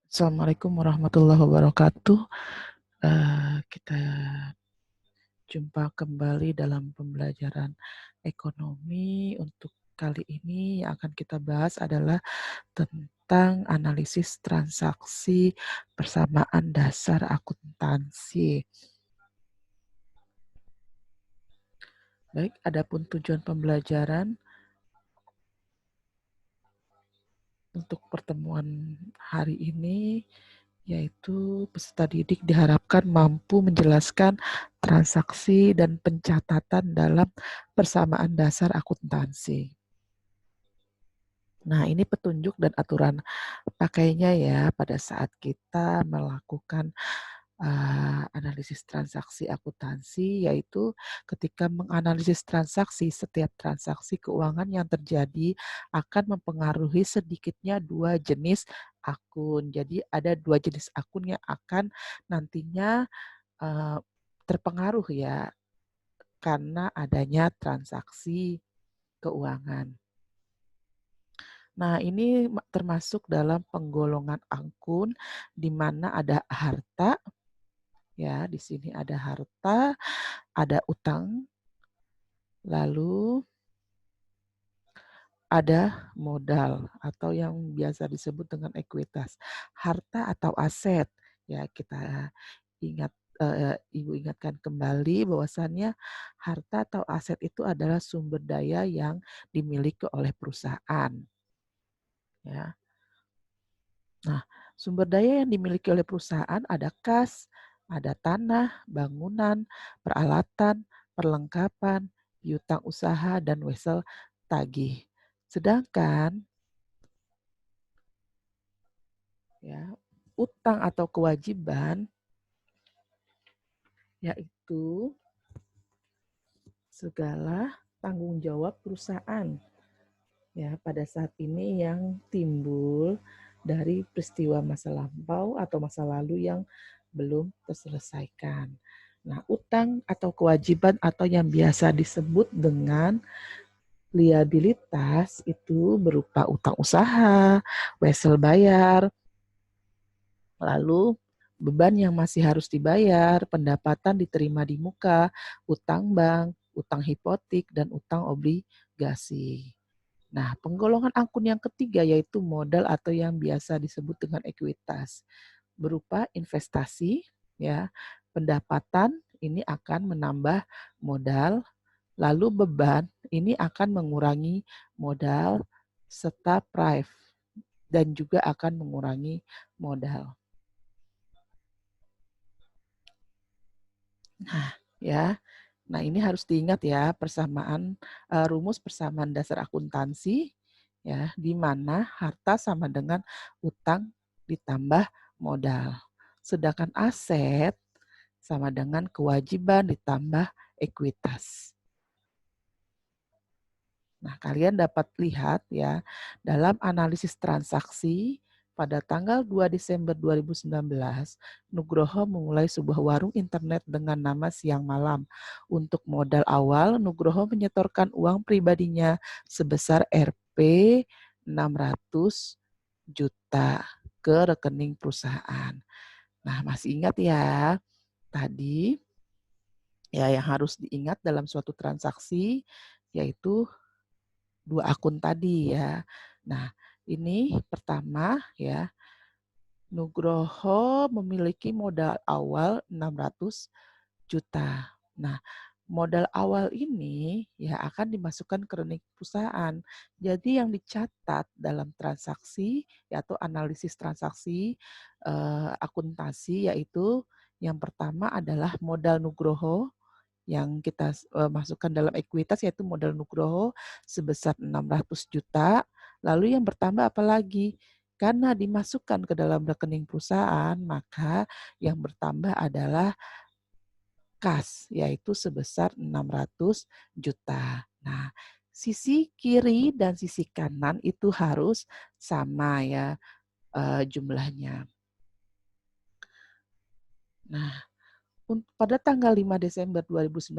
Assalamualaikum warahmatullahi wabarakatuh. Kita jumpa kembali dalam pembelajaran ekonomi. Untuk kali ini yang akan kita bahas adalah tentang analisis transaksi persamaan dasar akuntansi. Baik, adapun tujuan pembelajaran untuk pertemuan hari ini yaitu peserta didik diharapkan mampu menjelaskan transaksi dan pencatatan dalam persamaan dasar akuntansi. Nah, ini petunjuk dan aturan pakainya ya pada saat kita melakukan analisis transaksi akuntansi, yaitu ketika menganalisis transaksi, setiap transaksi keuangan yang terjadi akan mempengaruhi sedikitnya dua jenis akun. Jadi ada dua jenis akun yang akan nantinya terpengaruh ya karena adanya transaksi keuangan. Nah, ini termasuk dalam penggolongan akun di mana ada harta. Ya, di sini ada harta, ada utang, lalu ada modal atau yang biasa disebut dengan ekuitas. Harta atau aset, ya kita ingat, Ibu ingatkan kembali bahwasannya harta atau aset itu adalah sumber daya yang dimiliki oleh perusahaan. Ya. Nah, sumber daya yang dimiliki oleh perusahaan ada kas, ada tanah, bangunan, peralatan, perlengkapan, piutang usaha, dan wesel tagih. Sedangkan ya, utang atau kewajiban yaitu segala tanggung jawab perusahaan ya pada saat ini yang timbul dari peristiwa masa lampau atau masa lalu yang belum terselesaikan. Nah, utang atau kewajiban atau yang biasa disebut dengan liabilitas itu berupa utang usaha, wesel bayar, lalu beban yang masih harus dibayar, pendapatan diterima di muka, utang bank, utang hipotek, dan utang obligasi. Nah, penggolongan akun yang ketiga yaitu modal atau yang biasa disebut dengan ekuitas. Berupa investasi, ya, pendapatan ini akan menambah modal, lalu beban ini akan mengurangi modal, serta prive dan juga akan mengurangi modal. Nah, ya. Nah, ini harus diingat ya, rumus persamaan dasar akuntansi ya, di mana harta sama dengan utang ditambah modal. Sedangkan aset sama dengan kewajiban ditambah ekuitas. Nah, kalian dapat lihat ya, dalam analisis transaksi pada tanggal 2 Desember 2019, Nugroho memulai sebuah warung internet dengan nama Siang Malam. Untuk modal awal, Nugroho menyetorkan uang pribadinya sebesar Rp 600 juta ke rekening perusahaan. Nah, masih ingat ya, tadi ya yang harus diingat dalam suatu transaksi yaitu dua akun tadi ya. Nah, ini pertama ya, Nugroho memiliki modal awal 600 juta. Nah, modal awal ini ya akan dimasukkan ke rekening perusahaan. Jadi yang dicatat dalam transaksi atau analisis transaksi akuntansi yaitu yang pertama adalah modal Nugroho yang kita masukkan dalam ekuitas yaitu modal Nugroho sebesar 600 juta. Lalu yang bertambah apalagi? Karena dimasukkan ke dalam rekening perusahaan, maka yang bertambah adalah kas, yaitu sebesar 600 juta. Nah, sisi kiri dan sisi kanan itu harus sama ya jumlahnya. Nah, pada tanggal 5 Desember 2019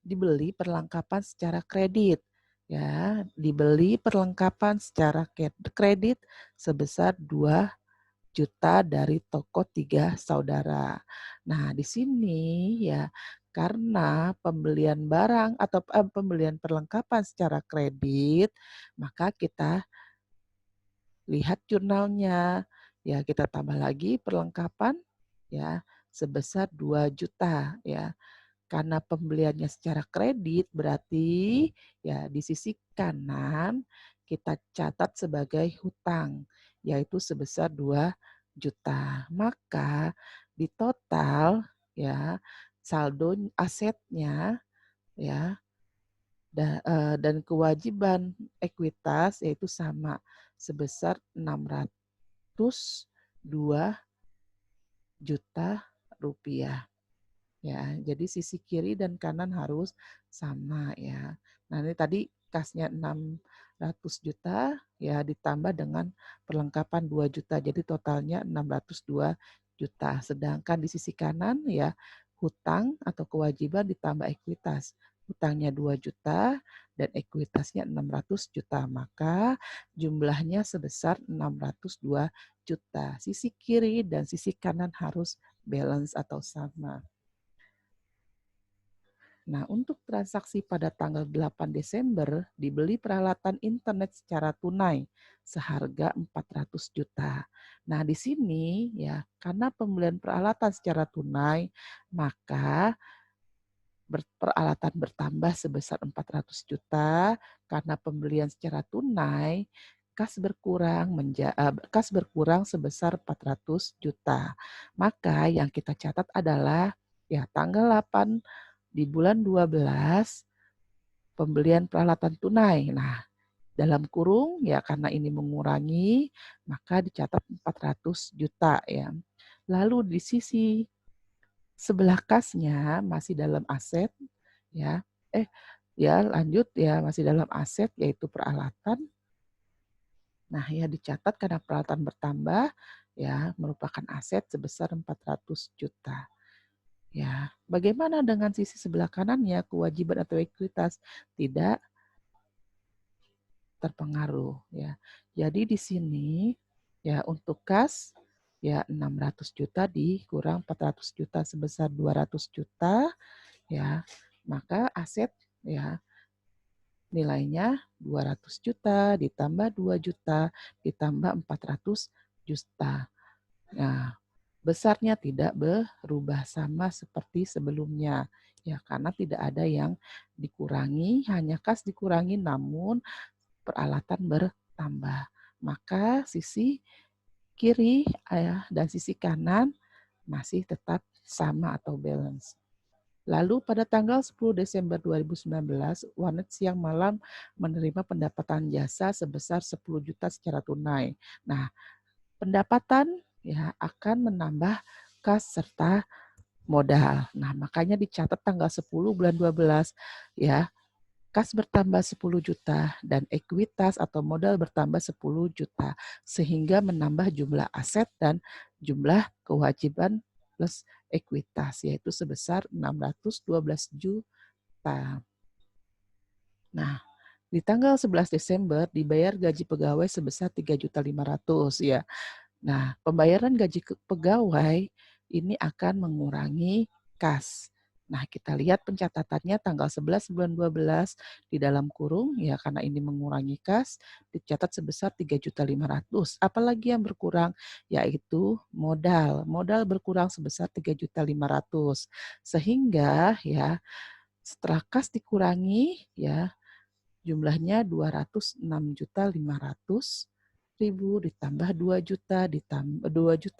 dibeli perlengkapan secara kredit. Ya, dibeli perlengkapan secara kredit sebesar 2 juta dari toko Tiga Saudara. Nah, di sini ya karena pembelian barang atau pembelian perlengkapan secara kredit, maka kita lihat jurnalnya. Ya, kita tambah lagi perlengkapan ya sebesar 2 juta ya. Karena pembeliannya secara kredit berarti ya di sisi kanan kita catat sebagai hutang yaitu sebesar 2 juta. Maka di total ya saldo asetnya ya dan kewajiban ekuitas yaitu sama sebesar 602 juta rupiah. Ya, jadi sisi kiri dan kanan harus sama ya. Nah, ini tadi kasnya 600 juta ya ditambah dengan perlengkapan 2 juta. Jadi totalnya 602 juta. Sedangkan di sisi kanan ya hutang atau kewajiban ditambah ekuitas. Hutangnya 2 juta dan ekuitasnya 600 juta. Maka jumlahnya sebesar 602 juta. Sisi kiri dan sisi kanan harus balance atau sama. Nah, untuk transaksi pada tanggal 8 Desember dibeli peralatan internet secara tunai seharga 400 juta. Nah, di sini ya, karena pembelian peralatan secara tunai, maka peralatan bertambah sebesar 400 juta karena pembelian secara tunai, kas berkurang sebesar 400 juta. Maka yang kita catat adalah ya tanggal 8 di bulan 12 pembelian peralatan tunai. Nah, dalam kurung ya karena ini mengurangi maka dicatat 400 juta ya. Lalu di sisi sebelah kasnya masih dalam aset ya. Lanjut ya masih dalam aset yaitu peralatan. Nah, ya dicatat karena peralatan bertambah ya merupakan aset sebesar 400 juta. Ya, bagaimana dengan sisi sebelah kanannya, kewajiban atau ekuitas? Tidak terpengaruh ya. Jadi di sini ya untuk kas ya 600 juta dikurang 400 juta sebesar 200 juta ya. Maka aset ya nilainya 200 juta ditambah 2 juta ditambah 400 juta. Nah, besarnya tidak berubah sama seperti sebelumnya. Ya, karena tidak ada yang dikurangi, hanya kas dikurangi namun peralatan bertambah. Maka sisi kiri dan sisi kanan masih tetap sama atau balance. Lalu pada tanggal 10 Desember 2019, Warnet siang malam menerima pendapatan jasa sebesar 10 juta secara tunai. Nah, pendapatan ya akan menambah kas serta modal. Nah, makanya dicatat tanggal 10 bulan 12 ya. Kas bertambah 10 juta dan ekuitas atau modal bertambah 10 juta sehingga menambah jumlah aset dan jumlah kewajiban plus ekuitas yaitu sebesar 612 juta. Nah, di tanggal 11 Desember dibayar gaji pegawai sebesar 3.500.000 ya. Nah, pembayaran gaji pegawai ini akan mengurangi kas. Nah, kita lihat pencatatannya tanggal 11 bulan 12 di dalam kurung ya karena ini mengurangi kas dicatat sebesar 3.500.000. Apalagi yang berkurang yaitu modal. Modal berkurang sebesar 3.500.000. Sehingga ya setelah kas dikurangi ya jumlahnya 206.500.000 ditambah 2 juta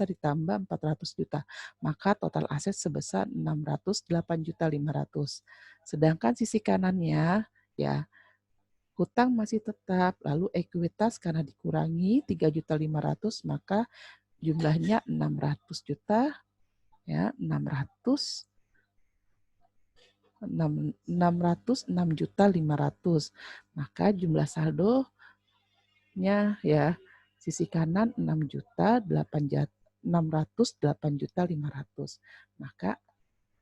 ditambah 400 juta. Maka total aset sebesar 608.500.000. Sedangkan sisi kanannya ya hutang masih tetap, lalu ekuitas karena dikurangi 3.500.000 maka jumlahnya 600 juta ya 606.500.000. Maka jumlah saldonya ya sisi kanan 608.500.000. Maka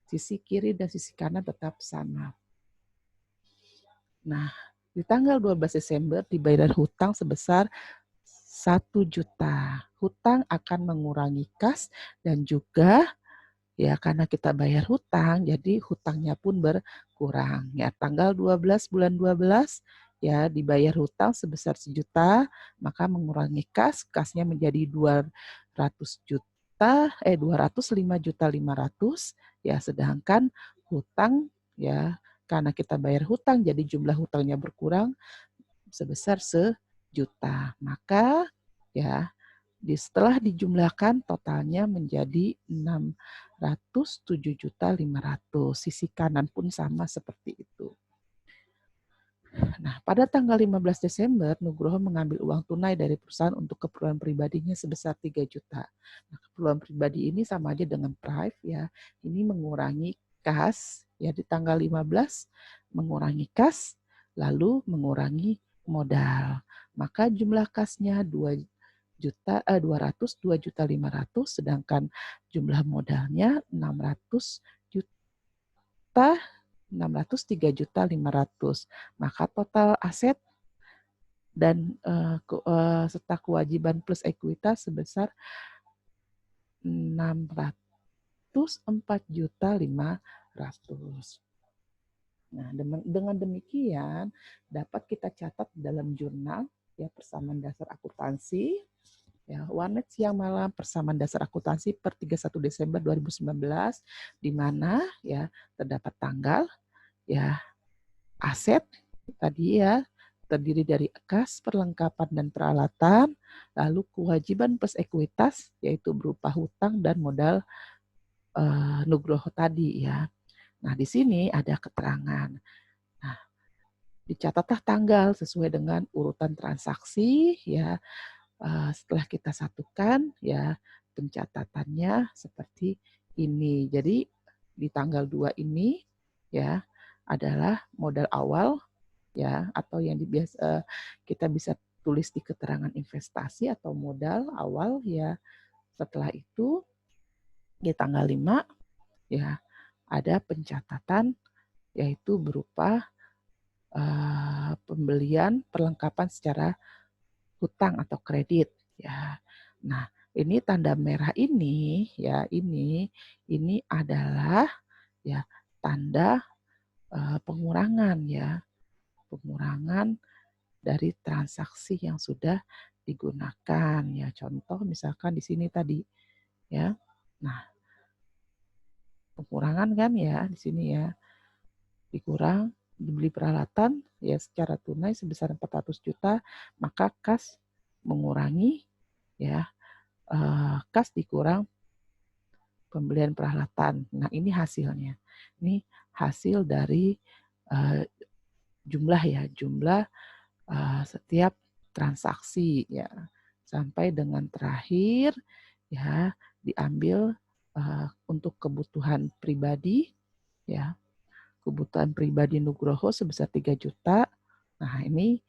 sisi kiri dan sisi kanan tetap sama. Nah, di tanggal 12 Desember dibayar hutang sebesar 1 juta. Hutang akan mengurangi kas dan juga ya karena kita bayar hutang, jadi hutangnya pun berkurang. Ya, tanggal 12 bulan 12 ya dibayar hutang sebesar 1 juta, maka mengurangi kas, kasnya menjadi 200 juta, 205.500.000 ya, sedangkan hutang ya karena kita bayar hutang jadi jumlah hutangnya berkurang sebesar 1 juta. Maka ya setelah dijumlahkan totalnya menjadi 607.500.000. Sisi kanan pun sama seperti itu. Nah, pada tanggal 15 Desember, Nugroho mengambil uang tunai dari perusahaan untuk keperluan pribadinya sebesar 3 juta. Nah, keperluan pribadi ini sama aja dengan prive ya. Ini mengurangi kas ya di tanggal 15 mengurangi kas lalu mengurangi modal. Maka jumlah kasnya 202.500.000 sedangkan jumlah modalnya 603.500. Maka total aset dan serta kewajiban plus ekuitas sebesar 604.500. Nah, dengan demikian dapat kita catat dalam jurnal ya persamaan dasar akuntansi ya warnet siang malam persamaan dasar akuntansi per 31 Desember 2019 di mana ya terdapat tanggal ya aset tadi ya terdiri dari kas, perlengkapan dan peralatan, lalu kewajiban plus ekuitas yaitu berupa hutang dan modal Nugroho tadi ya. Nah, di sini ada keterangan. Nah, dicatatlah tanggal sesuai dengan urutan transaksi ya. Setelah kita satukan ya pencatatannya seperti ini. Jadi di tanggal 2 ini ya adalah modal awal ya atau yang kita bisa tulis di keterangan investasi atau modal awal ya. Setelah itu di tanggal 5 ya ada pencatatan yaitu berupa pembelian perlengkapan secara hutang atau kredit ya. Nah, ini tanda merah ini ya ini adalah ya tanda pengurangan ya. Pengurangan dari transaksi yang sudah digunakan ya. Contoh misalkan di sini tadi ya. Nah, pengurangan kan ya di sini ya. Dikurang dibeli peralatan ya secara tunai sebesar 400 juta, maka kas mengurangi ya kas dikurang pembelian peralatan. Nah, ini hasilnya. Ini hasil dari jumlah ya, jumlah setiap transaksi ya. Sampai dengan terakhir ya diambil untuk kebutuhan pribadi ya. Kebutuhan pribadi Nugroho sebesar 3 juta. Nah, ini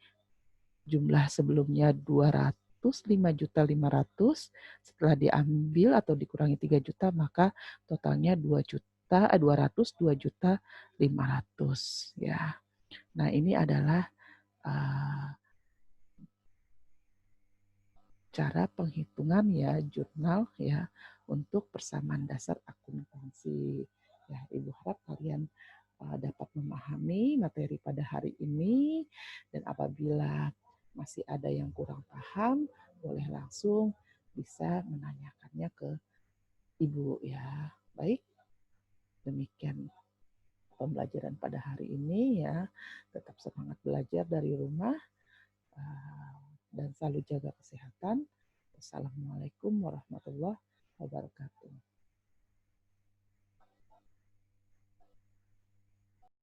jumlah sebelumnya 205.500 setelah diambil atau dikurangi 3 juta maka totalnya 202.500 ya. Nah, ini adalah cara penghitungan ya jurnal ya untuk persamaan dasar akuntansi. Ya, Ibu harap kalian dapat memahami materi pada hari ini dan apabila masih ada yang kurang paham, boleh langsung bisa menanyakannya ke Ibu ya. Baik, demikian pembelajaran pada hari ini ya. Tetap semangat belajar dari rumah dan selalu jaga kesehatan. Wassalamualaikum warahmatullahi wabarakatuh.